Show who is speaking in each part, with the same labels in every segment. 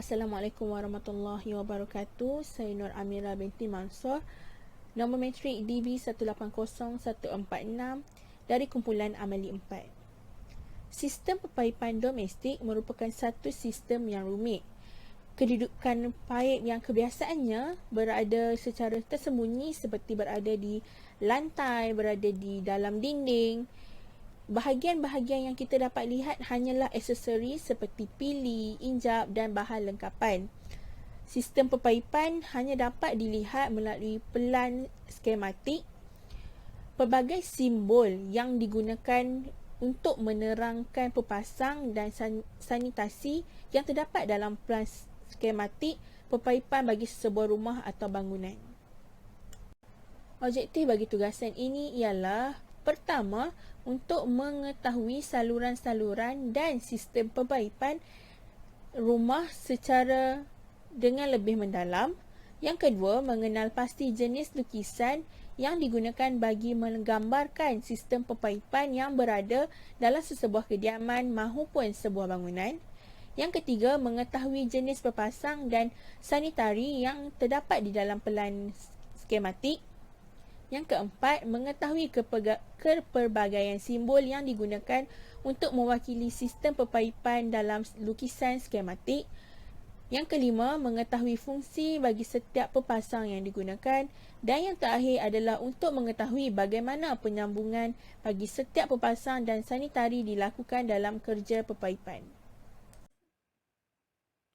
Speaker 1: Assalamualaikum warahmatullahi wabarakatuh. Saya Nur Amira binti Mansur. Nombor metrik DB180146 dari kumpulan Amali 4. Sistem pepaipan domestik merupakan satu sistem yang rumit. Kedudukan paip yang kebiasaannya berada secara tersembunyi seperti berada di lantai, berada di dalam dinding. Bahagian-bahagian yang kita dapat lihat hanyalah aksesori seperti pili, injap dan bahan lengkapan. Sistem pepaipan hanya dapat dilihat melalui pelan skematik. Pelbagai simbol yang digunakan untuk menerangkan pepasang dan sanitasi yang terdapat dalam pelan skematik pepaipan bagi sebuah rumah atau bangunan. Objektif bagi tugasan ini ialah pertama, untuk mengetahui saluran-saluran dan sistem pepaipan rumah secara dengan lebih mendalam. Yang kedua, mengenal pasti jenis lukisan yang digunakan bagi menggambarkan sistem pepaipan yang berada dalam sesebuah kediaman maupun sebuah bangunan. Yang ketiga, mengetahui jenis pepasang dan sanitari yang terdapat di dalam pelan skematik. Yang keempat, mengetahui kepelbagaian simbol yang digunakan untuk mewakili sistem pepaipan dalam lukisan skematik. Yang kelima, mengetahui fungsi bagi setiap pepasang yang digunakan. Dan yang terakhir adalah untuk mengetahui bagaimana penyambungan bagi setiap pepasang dan sanitari dilakukan dalam kerja pepaipan.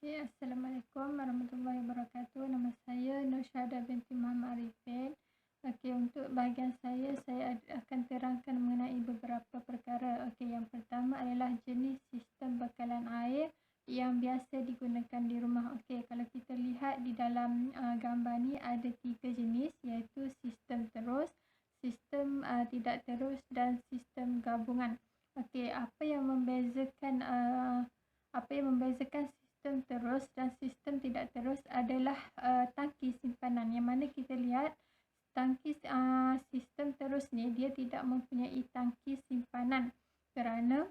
Speaker 2: Assalamualaikum warahmatullahi wabarakatuh. Nama saya Nur Syahada binti Muhammad Arifin. Untuk bahagian saya akan terangkan mengenai beberapa perkara. Yang pertama adalah jenis sistem bekalan air yang biasa digunakan di rumah. Kalau kita lihat di dalam gambar ni ada 3 jenis, iaitu sistem terus, sistem tidak terus dan sistem gabungan. Apa yang membezakan sistem terus dan sistem tidak terus adalah tangki simpanan, yang mana kita lihat tangki sistem terus ni dia tidak mempunyai tangki simpanan, kerana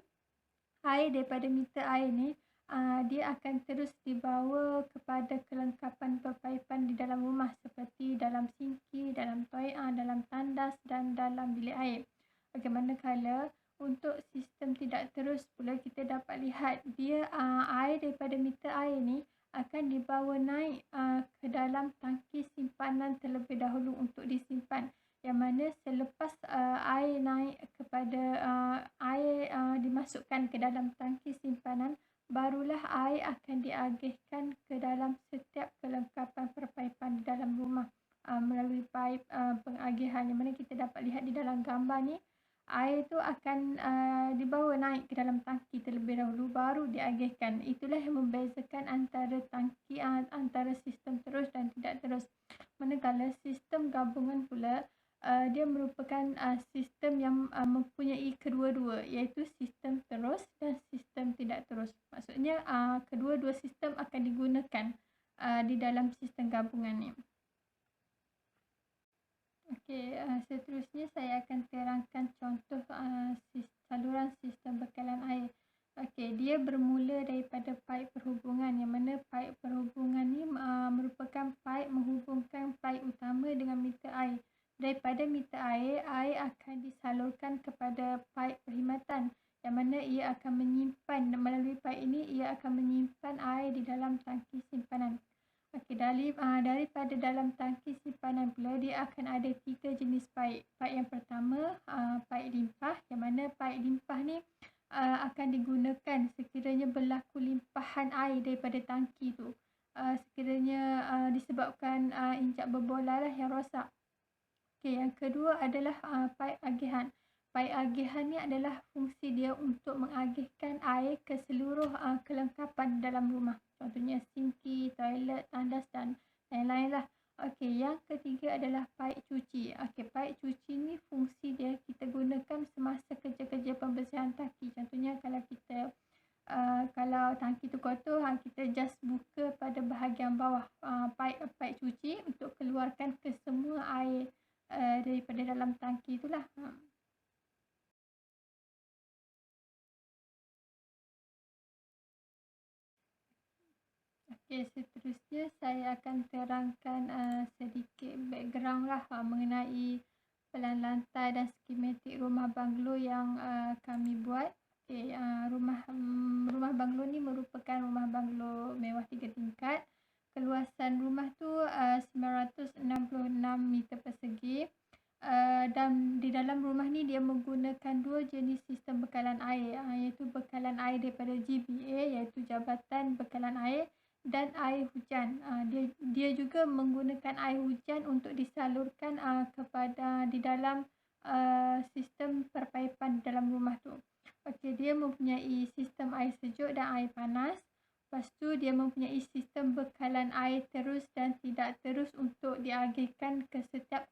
Speaker 2: air daripada meter air ni dia akan terus dibawa kepada kelengkapan pepaipan di dalam rumah seperti dalam sinki, dalam toilet, dalam tandas dan dalam bilik air. Manakala untuk sistem tidak terus pula kita dapat lihat dia air daripada meter air ni akan dibawa naik ke dalam tangki simpanan terlebih dahulu untuk disimpan, yang mana selepas air naik kepada air dimasukkan ke dalam tangki simpanan, barulah air akan diagihkan ke dalam setiap kelengkapan perpaipan di dalam rumah melalui paip pengagihan, yang mana kita dapat lihat di dalam gambar ni. Air itu akan dibawa naik ke dalam tangki terlebih dahulu baru diagihkan. Itulah yang membezakan antara tangki antara sistem terus dan tidak terus. Manakala sistem gabungan pula dia merupakan sistem yang mempunyai kedua-dua, iaitu sistem terus dan sistem tidak terus. Maksudnya kedua-dua sistem akan digunakan di dalam sistem gabungan ni. Seterusnya saya akan terangkan contoh saluran sistem bekalan air. Dia bermula daripada paip perhubungan, yang mana paip perhubungan ni merupakan paip menghubungkan paip utama dengan meter air. Daripada meter air akan disalurkan kepada paip perkhidmatan, yang mana ia akan menyimpan, melalui paip ini ia akan menyimpan air di dalam tangki simpanan. Daripada dalam tangki simpanan pula dia akan ada 3 jenis paip. Paip yang pertama paip limpah, yang mana paip limpah ni akan digunakan sekiranya berlaku limpahan air daripada tangki tu, sekiranya disebabkan injap berbola lah yang rosak. Yang kedua adalah paip agihan. Paip agihan ni adalah fungsi dia untuk mengagihkan air ke seluruh kelengkapan dalam rumah. Contohnya sinki, toilet, tandas dan lain-lain lah. Yang ketiga adalah paip cuci. Paip cuci ni fungsi dia kita gunakan semasa kerja-kerja pembersihan tangki. Contohnya kalau tangki tu kotor, kita just buka pada bahagian bawah paip cuci untuk keluarkan ke semua air daripada dalam tangki itulah. Okey, seterusnya saya akan terangkan sedikit background lah mengenai pelan lantai dan skematik rumah banglo yang kami buat. Okey, rumah banglo ni merupakan rumah banglo mewah 3 tingkat. Keluasan rumah tu 966 meter persegi. Dan di dalam rumah ni dia menggunakan dua jenis sistem bekalan air, iaitu bekalan air daripada GBA, iaitu Jabatan Bekalan Air, dan air hujan. Dia juga menggunakan air hujan untuk disalurkan kepada di dalam sistem perpaipan dalam rumah tu. Okey, dia mempunyai sistem air sejuk dan air panas. Lepas tu dia mempunyai sistem bekalan air terus dan tidak terus untuk diagihkan ke setiap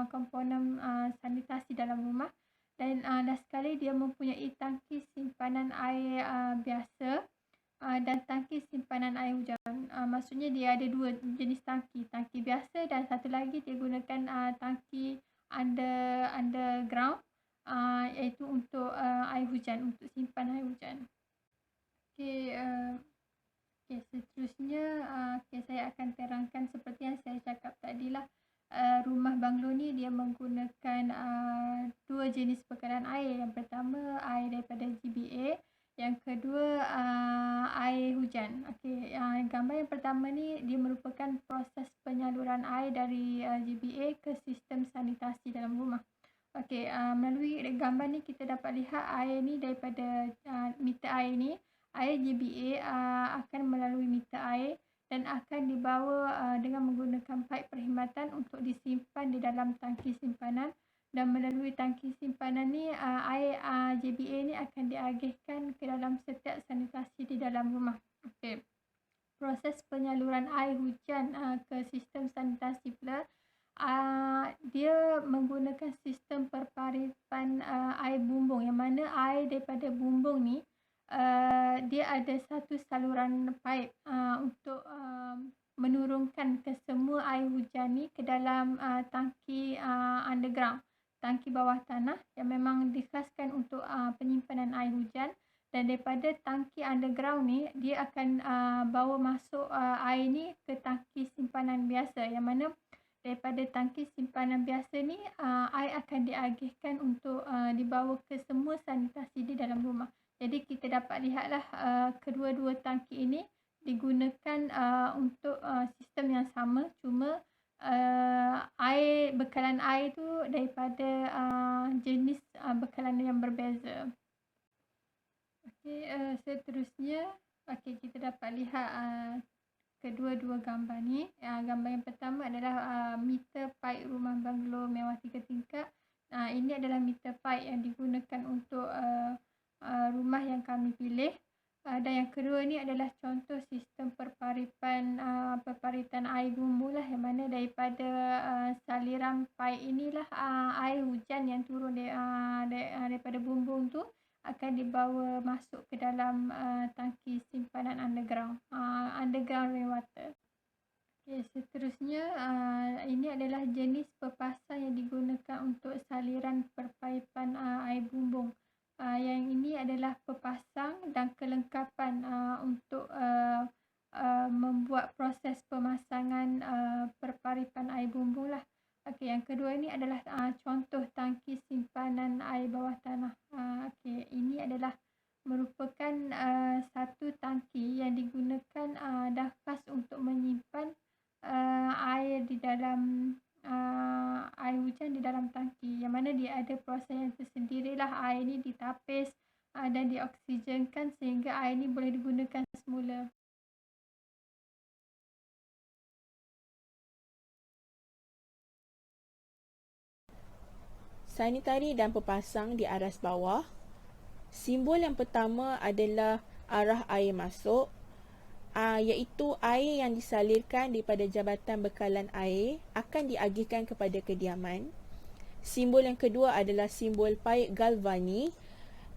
Speaker 2: komponen sanitasi dalam rumah. Dan last sekali dia mempunyai tangki simpanan air biasa dan tangki simpanan air hujan. Maksudnya dia ada dua jenis tangki. Tangki biasa dan satu lagi dia gunakan tangki underground, iaitu untuk air hujan, untuk simpan air hujan. Okey, seterusnya saya akan terangkan seperti yang saya cakap tadilah. Rumah banglo ni dia menggunakan dua jenis bekalan air. Yang pertama air daripada GBA, yang kedua air hujan. Okey, gambar yang pertama ni dia merupakan proses penyaluran air dari GBA ke sistem sanitasi dalam rumah. Okey, melalui gambar ni kita dapat lihat air ni daripada meter air ni, air GBA akan melalui meter air dan akan dibawa dengan menggunakan paip perkhidmatan untuk disimpan di dalam tangki simpanan. Dan melalui tangki simpanan ni air JBA ni akan diagihkan ke dalam setiap sanitasi di dalam rumah. Okey. Proses penyaluran air hujan ke sistem sanitasi pula, dia menggunakan sistem perparipan air bumbung, yang mana air daripada bumbung ni dia ada satu saluran paip untuk menurunkan ke semua air hujan ni ke dalam tangki underground, tangki bawah tanah yang memang dikhaskan untuk penyimpanan air hujan. Dan daripada tangki underground ni dia akan bawa masuk air ni ke tangki simpanan biasa, yang mana daripada tangki simpanan biasa ni air akan diagihkan untuk dibawa ke semua sanitasi di dalam rumah. Jadi kita dapat lihatlah kedua-dua tangki ini digunakan untuk sistem yang sama, cuma bekalan air tu daripada jenis bekalan yang berbeza. Okey, seterusnya kita dapat lihat kedua-dua gambar ni. Gambar yang pertama adalah meter paip rumah banglo mewah 3 tingkat. Ini adalah meter paip yang digunakan untuk rumah yang kami pilih. Dan yang kedua ni adalah contoh sistem perparitan air bumbu lah, yang mana daripada saliran paip inilah air hujan yang turun daripada bumbung tu akan dibawa masuk ke dalam tangki simpanan underground rainwater. Okay, seterusnya ini adalah jenis pepasang yang digunakan untuk saliran perpaipan air bumbung. Yang ini adalah pepasang dan kelengkapan untuk membuat proses pemasangan perparipan air bumbung lah. Okey, yang kedua ini adalah contoh tangki simpanan air bawah tanah. Okey, ini adalah merupakan satu tangki yang digunakan dah khas untuk menyimpan air di dalam air hujan di dalam tangki, yang mana dia ada proses yang tersendirilah. Air ni ditapis dan dioksigenkan sehingga air ni boleh digunakan semula.
Speaker 1: Sanitari dan pepasang di aras bawah. Simbol yang pertama adalah arah air masuk, iaitu air yang disalirkan daripada Jabatan Bekalan Air akan diagihkan kepada kediaman. Simbol yang kedua adalah simbol paip galvani,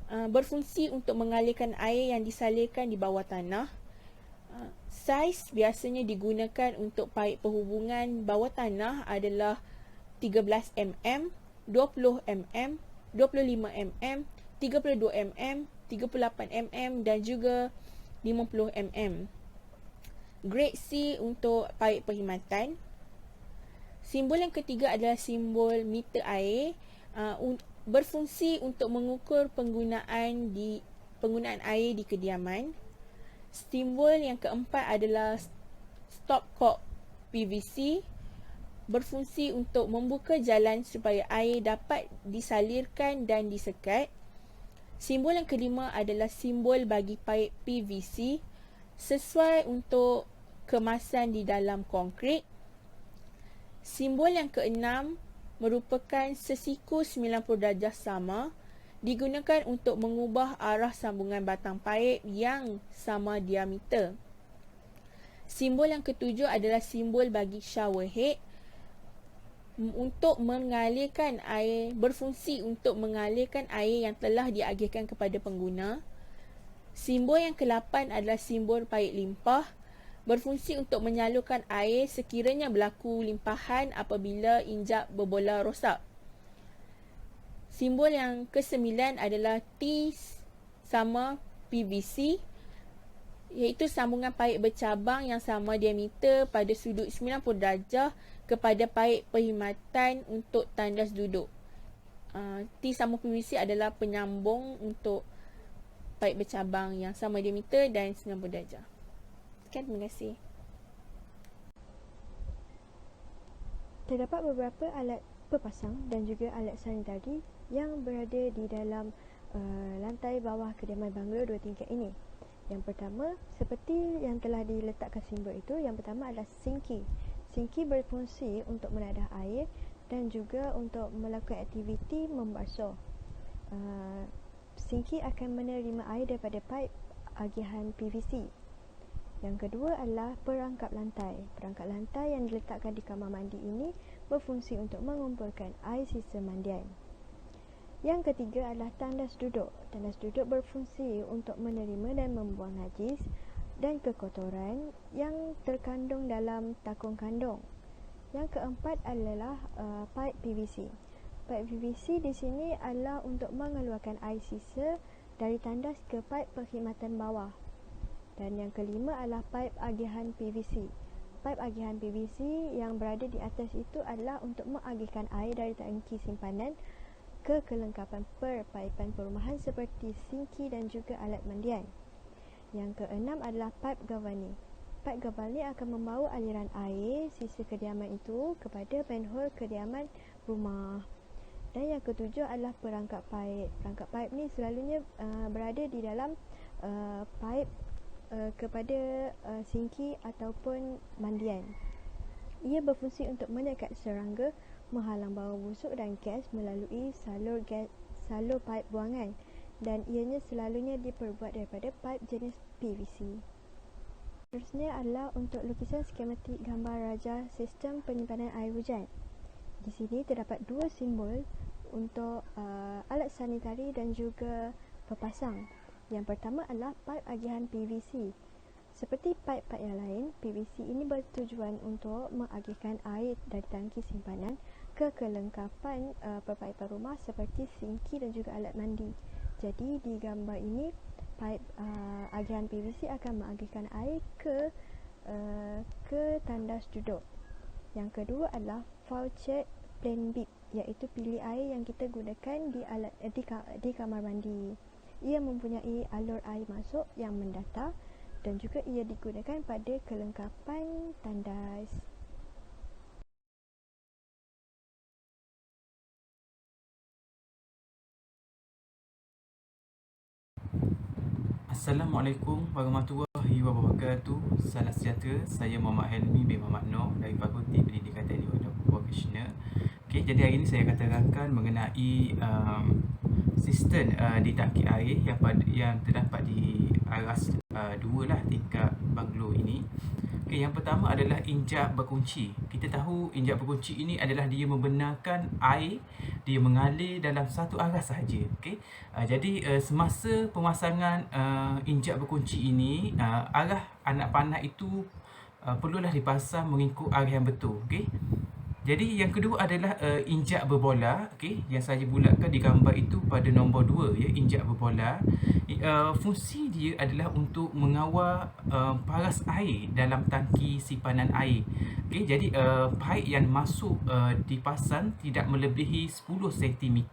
Speaker 1: berfungsi untuk mengalirkan air yang disalirkan di bawah tanah. Saiz biasanya digunakan untuk paip perhubungan bawah tanah adalah 13 mm, 20 mm, 25 mm, 32 mm, 38 mm dan juga 50 mm. grade C untuk paip perkhidmatan. Simbol yang ketiga adalah simbol meter air, berfungsi untuk mengukur penggunaan air di kediaman. Simbol yang keempat adalah stopcock PVC, berfungsi untuk membuka jalan supaya air dapat disalirkan dan disekat. Simbol yang kelima adalah simbol bagi paip PVC sesuai untuk kemasan di dalam konkrit. Simbol yang keenam merupakan sesiku 90 darjah sama, digunakan untuk mengubah arah sambungan batang paip yang sama diameter. Simbol yang ketujuh adalah simbol bagi shower head, untuk mengalirkan air, berfungsi untuk mengalirkan air yang telah diagihkan kepada pengguna. Simbol yang ke-8 adalah simbol paip limpah, berfungsi untuk menyalurkan air sekiranya berlaku limpahan apabila injap berbola rosak. Simbol yang ke-9 adalah T sama PVC, iaitu sambungan paip bercabang yang sama diameter pada sudut 90 darjah kepada paip perkhidmatan untuk tandas duduk. T sama PVC adalah penyambung untuk paip bercabang yang sama diameter dan 90 darjah. Sekian, terima kasih.
Speaker 3: Terdapat beberapa alat pepasang dan juga alat sanitari yang berada di dalam lantai bawah kediaman banglo 2 tingkat ini. Yang pertama, seperti yang telah diletakkan simbol itu, yang pertama adalah sinki. Sinki berfungsi untuk menadah air dan juga untuk melakukan aktiviti membasuh. Sinki akan menerima air daripada paip agihan PVC. Yang kedua adalah perangkap lantai. Perangkap lantai yang diletakkan di kamar mandi ini berfungsi untuk mengumpulkan air sisa mandian. Yang ketiga adalah tandas duduk. Tandas duduk berfungsi untuk menerima dan membuang najis dan kekotoran yang terkandung dalam takung kandung. Yang keempat adalah paip PVC. Paip PVC di sini adalah untuk mengeluarkan air sisa dari tandas ke paip perkhidmatan bawah. Dan yang kelima adalah paip agihan PVC. Paip agihan PVC yang berada di atas itu adalah untuk mengagihkan air dari tangki simpanan ke kelengkapan perpaipan perumahan seperti sinki dan juga alat mandian. Yang keenam adalah paip galvani. Paip galvani akan membawa aliran air sisa kediaman itu kepada manhole kediaman rumah. Dan yang ketujuh adalah perangkap paip. Perangkap paip ni selalunya berada di dalam paip kepada sinki ataupun mandian. Ia berfungsi untuk menyekat serangga, menghalang bau busuk dan gas melalui salur paip buangan, dan ianya selalunya diperbuat daripada paip jenis PVC. Seterusnya adalah untuk lukisan skematik gambar raja sistem penyimpanan air hujan. Di sini terdapat dua simbol untuk alat sanitari dan juga pepasang. Yang pertama adalah paip agihan PVC. Seperti paip-paip yang lain, PVC ini bertujuan untuk mengagihkan air dari tangki simpanan ke kelengkapan perpaipan rumah seperti sinki dan juga alat mandi. Jadi di gambar ini, paip agihan PVC akan mengagihkan air ke tandas duduk. Yang kedua adalah faucet plain bib, iaitu pilih air yang kita gunakan di kamar mandi. Ia mempunyai alur air masuk yang mendatar dan juga ia digunakan pada kelengkapan tandas.
Speaker 4: Assalamualaikum warahmatullahi wabarakatuh. Salam sejahtera. Saya Muhammad Helmi bin Muhammad Noor dari Fakulti Pendidikan Teknik Vocational. Okey, jadi hari ini saya akan terangkan mengenai sistem di tangki air yang terdapat di aras dua lah tingkat banglo ini. Okey, yang pertama adalah injap berkunci. Kita tahu injap berkunci ini adalah dia membenarkan air dia mengalir dalam satu arah sahaja. Okey. Jadi semasa pemasangan injap berkunci ini, arah anak panah itu perlulah dipasang mengikut arah yang betul. Okey. Jadi yang kedua adalah injak berbola. Okey, yang saya bulatkan di gambar itu pada nombor 2 ya, injak berbola. Fungsi dia adalah untuk mengawal paras air dalam tangki simpanan air. Okey, jadi paip yang masuk dipasang tidak melebihi 10 cm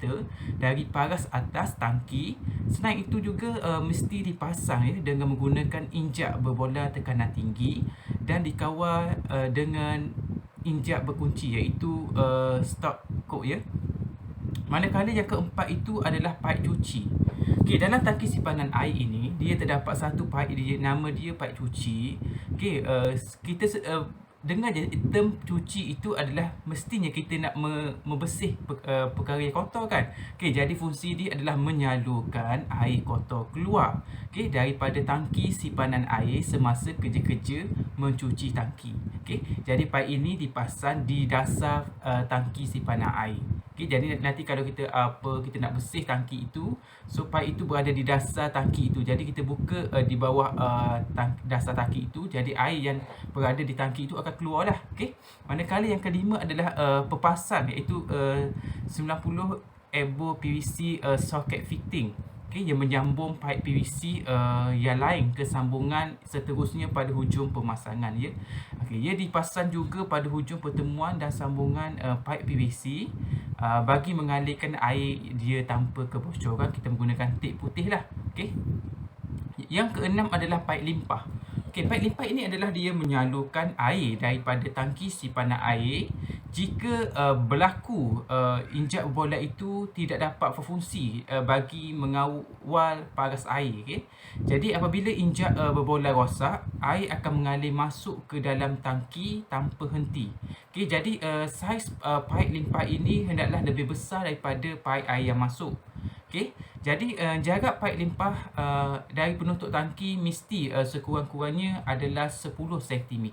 Speaker 4: dari paras atas tangki. Selain itu juga mesti dipasang ya dengan menggunakan injak berbola tekanan tinggi dan dikawal dengan injak berkunci iaitu stop cock ya. Manakala yang keempat itu adalah paip cuci. Okey, dalam tangki simpanan air ini dia terdapat satu paip, dia nama dia paip cuci. Okey, kita dengar je term cuci itu adalah mestinya kita nak membersih perkara yang kotor kan. Okey, jadi fungsi dia adalah menyalurkan air kotor keluar daripada tangki simpanan air semasa kerja-kerja mencuci tangki. Okey, jadi paip ini dipasang di dasar tangki simpanan air. Okey, jadi nanti kalau kita kita nak bersih tangki itu, so paip itu berada di dasar tangki itu. Jadi kita buka di bawah dasar tangki itu, jadi air yang berada di tangki itu akan keluar lah. Okey. Manakala yang kelima adalah pepasang iaitu 90 elbow PVC socket fitting. Okey, yang menyambung paip PVC yang lain ke sambungan seterusnya pada hujung pemasangan ya. Okey, ia dipasang juga pada hujung pertemuan dan sambungan paip PVC bagi mengalirkan air dia tanpa kebocoran. Kita menggunakan tip putih lah. Okey. Yang keenam adalah paip limpah. Okey, paip limpah ini adalah dia menyalurkan air daripada tangki simpanan air jika berlaku injak berbola itu tidak dapat berfungsi bagi mengawal paras air. Okay? Jadi apabila injak berbola rosak, air akan mengalir masuk ke dalam tangki tanpa henti. Okay, jadi saiz paip limpah ini hendaklah lebih besar daripada paip air yang masuk. Okay? Jadi jarak paip limpah dari penutup tangki mesti sekurang-kurangnya adalah 10 cm.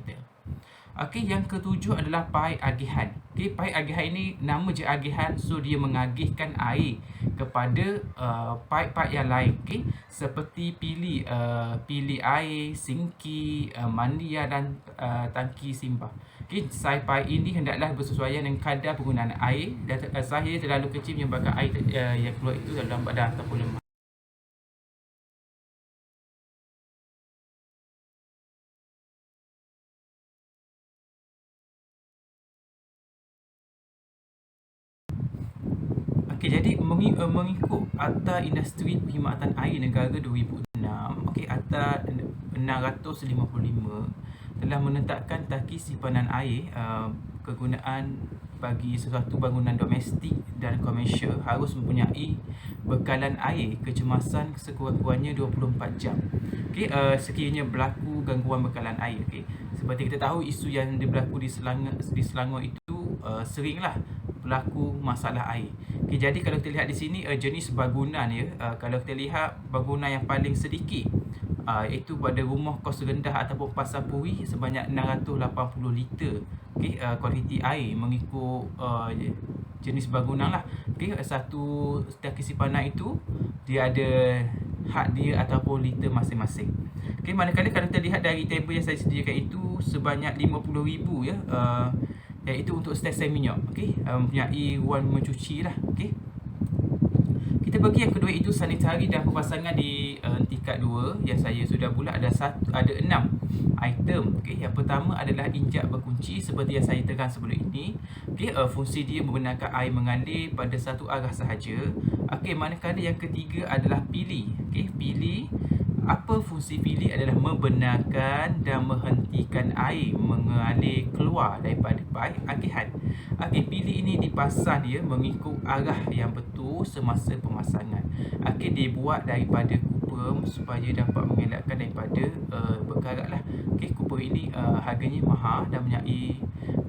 Speaker 4: Okey, yang ketujuh adalah paip agihan. Okey, paip agihan ini nama je agihan, so dia mengagihkan air kepada paip-paip yang lain. Okey, seperti pili air, sinki, mandian dan tangki simbah. Okey, saiz paip ini hendaklah bersesuaian dengan kadar penggunaan air dan saiz terlalu kecil menyebabkan air yang keluar itu dalam badan ataupun lemah. Okey, jadi mengikut Akta Industri Perkhidmatan Air Negara 2006, okey, Akta 655 telah menetapkan tangki simpanan air kegunaan bagi sesuatu bangunan domestik dan komersial harus mempunyai bekalan air kecemasan sekurang-kurangnya 24 jam. Okey, sekiranya berlaku gangguan bekalan air. Okey, seperti kita tahu isu yang berlaku di Selangor itu seringlah berlaku masalah air. Okay, jadi kalau kita lihat di sini jenis bangunan ya, kalau kita lihat bangunan yang paling sedikit iaitu pada rumah kos rendah ataupun pasar puri sebanyak 680 liter kualiti air mengikut jenis bangunan lah. Okay, satu tangki simpanan itu dia ada had dia ataupun liter masing-masing. Okay, manakala kalau kita lihat dari tabel yang saya sediakan itu sebanyak 50,000 ya, iaitu untuk stesen minyak. Okey, mempunyai ruang mencuci lah. Okey, kita bagi yang kedua itu sanitari dan pemasangan di tingkat 2 yang saya sudah bulat ada 6 item. Okey, yang pertama adalah injak berkunci seperti yang saya terangkan sebelum ini. Okey, fungsi dia menggunakan air mengalir pada satu arah sahaja. Okey, manakala yang ketiga adalah pili. Okey, pili, apa fungsi pili adalah membenarkan dan menghentikan air mengalir keluar daripada paip agihan. Okey, pili ini dipasang dia mengikut arah yang betul semasa pemasangan. Okey, dibuat daripada kuprum supaya dapat mengelakkan daripada berkarat lah. Okey, kuprum ini harganya mahal dan mempunyai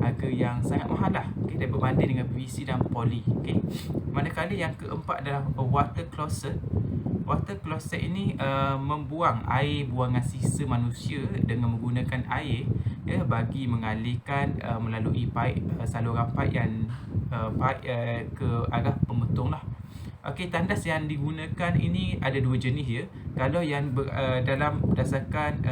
Speaker 4: harga yang sangat mahal lah. Okey, dan berbanding dengan PVC dan poli. Okey, manakala yang keempat adalah water closet. Water closet ini membuang air buangan sisa manusia dengan menggunakan air ya, bagi mengalirkan melalui paip saluran paip yang ke arah pembetung lah. Okey, tandas yang digunakan ini ada dua jenis ya. Kalau yang dalam berdasarkan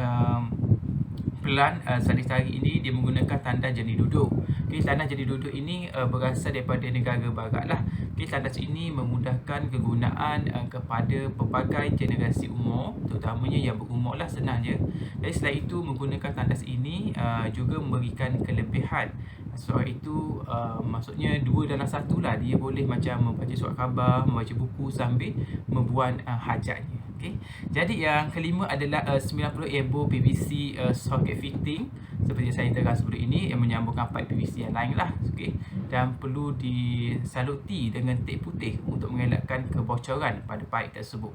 Speaker 4: pelan sanitari ini dia menggunakan tandas jenis duduk. Okey, tandas jadi duduk ini berasal daripada negara barat lah. Okey, tandas ini memudahkan kegunaan kepada pelbagai generasi umur, terutamanya yang berumur lah, senang je. Jadi selain itu, menggunakan tandas ini juga memberikan kelebihan. Sebab itu maksudnya dua dalam satu lah. Dia boleh macam membaca surat khabar, membaca buku sambil membuat hajatnya. Okay. Jadi yang kelima adalah 90 elbow PVC socket fitting seperti yang saya terang sebelum ini, yang menyambungkan pipe PVC yang lain lah. Okay. Dan perlu disaluti dengan tip putih untuk mengelakkan kebocoran pada pipe tersebut.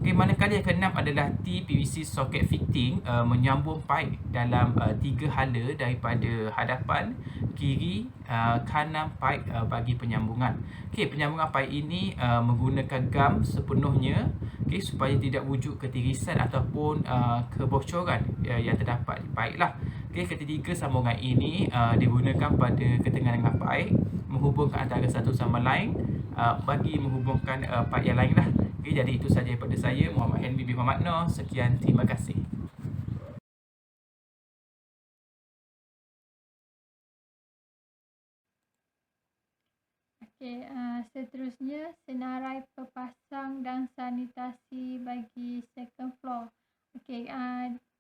Speaker 4: Okay. Manakala yang keenam adalah T PVC socket fitting, menyambung pipe dalam 3 hala daripada hadapan, kiri, kanan pipe bagi penyambungan. Okay, penyambungan pipe ini menggunakan gam sepenuhnya, okay, supaya tidak wujud ketirisan ataupun kebocoran yang terdapat di pipe lah. Okay, ketiga, sambungan ini digunakan pada ketengahan pipe, menghubungkan antara satu sama lain bagi menghubungkan pipe yang lain lah. Okay, jadi itu sahaja daripada saya, Muhammad Helmi bin Muhammad Noor. Sekian, terima kasih.
Speaker 2: Okey, seterusnya senarai pepasang dan sanitasi bagi second floor. Okey,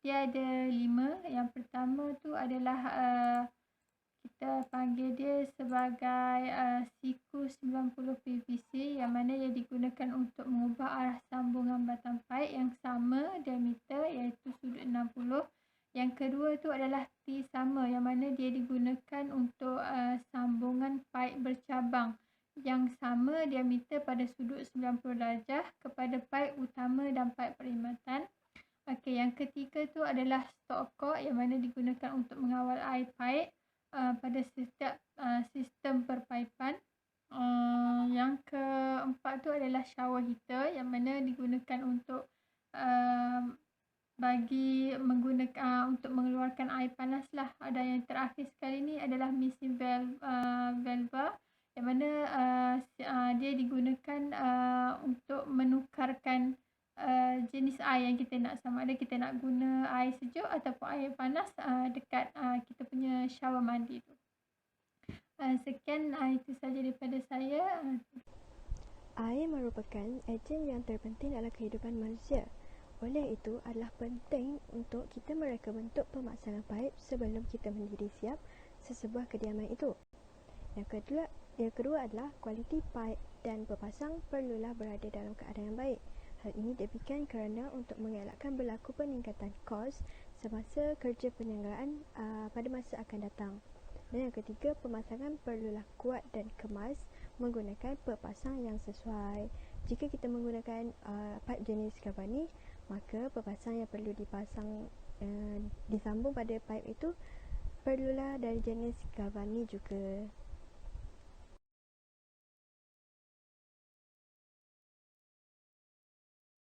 Speaker 2: dia ada 5. Yang pertama tu adalah kita panggil dia sebagai siku 90 PVC, yang mana ia digunakan untuk mengubah arah sambungan batang pipe yang sama diameter, iaitu sudut 60. Yang kedua tu adalah T sama, yang mana dia digunakan untuk sambungan pipe bercabang yang sama diameter pada sudut 90 darjah kepada pipe utama dan pipe perkhidmatan. Okey, yang ketiga tu adalah stop cock, yang mana digunakan untuk mengawal air pipe pada setiap sistem perpaipan. Yang keempat tu adalah shower heater, yang mana digunakan untuk untuk mengeluarkan air panas lah. Dan yang terakhir sekali ni adalah mesin valve, yang mana dia digunakan untuk menukarkan jenis air yang kita nak, sama ada kita nak guna air sejuk ataupun air panas dekat kita punya shower mandi tu. Sekian, itu saja daripada saya.
Speaker 3: Air merupakan ejen yang terpenting dalam kehidupan manusia. Oleh itu, adalah penting untuk kita mereka bentuk pemasangan paip sebelum kita menjadi siap sesebuah kediaman itu. Yang kedua adalah kualiti paip dan pepasang perlulah berada dalam keadaan yang baik. Hal ini demikian kerana untuk mengelakkan berlaku peningkatan kos semasa kerja penyelenggaraan pada masa akan datang. Dan yang ketiga, pemasangan perlulah kuat dan kemas menggunakan pepasang yang sesuai. Jika kita menggunakan paip jenis Galvani, maka pepasang yang perlu disambung pada paip itu perlulah dari jenis Galvani juga.